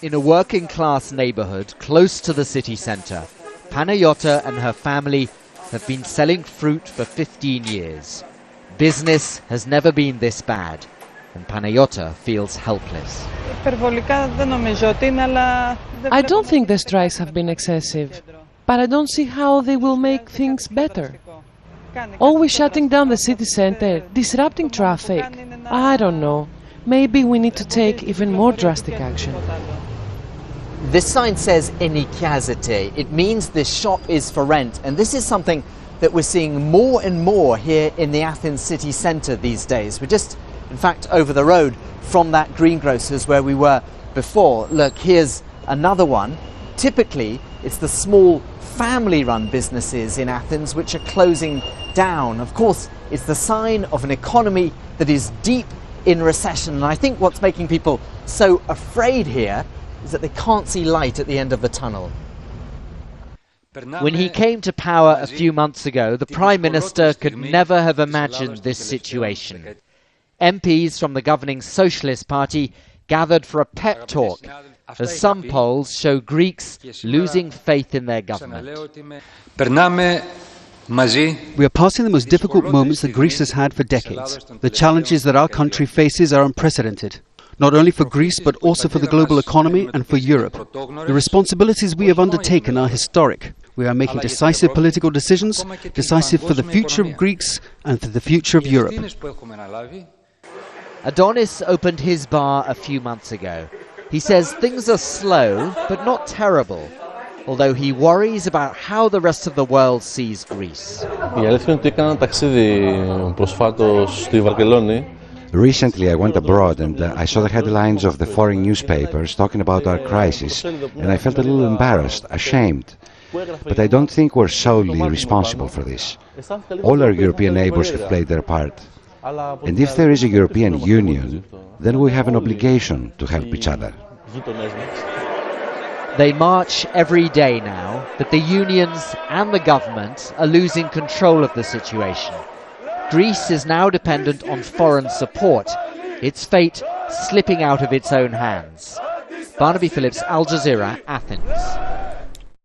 In a working-class neighborhood close to the city center, PANAYIOTA and her family have been selling fruit for 15 years. Business has never been this bad, and PANAYIOTA feels helpless. I don't think the strikes have been excessive, but I don't see how they will make things better. Always shutting down the city center, disrupting traffic. I don't know. Maybe we need to take even more drastic action. This sign says enikazete. It means this shop is for rent, and this is something that we're seeing more and more here in the Athens city centre these days. We're just, in fact, over the road from that greengrocer's where we were before. Look, here's another one. Typically, it's the small family-run businesses in Athens which are closing down. Of course, it's the sign of an economy that is deep in recession, and I think what's making people so afraid here is that they can't see light at the end of the tunnel. When he came to power a few months ago, the Prime Minister could never have imagined this situation. MPs from the governing Socialist Party gathered for a pep talk, as some polls show Greeks losing faith in their government. We are passing the most difficult moments that Greece has had for decades. The challenges that our country faces are unprecedented, not only for Greece but also for the global economy and for Europe. The responsibilities we have undertaken are historic. We are making decisive political decisions, decisive for the future of Greeks and for the future of Europe. Adonis opened his bar a few months ago. He says things are slow but not terrible, although he worries about how the rest of the world sees Greece. Recently I went abroad and I saw the headlines of the foreign newspapers talking about our crisis, and I felt a little embarrassed, ashamed. But I don't think we're solely responsible for this. All our European neighbours have played their part. And if there is a European Union, then we have an obligation to help each other. They march every day now, but the unions and the government are losing control of the situation. Greece is now dependent on foreign support, its fate slipping out of its own hands. Barnaby, Phillips, Al Jazeera, Athens.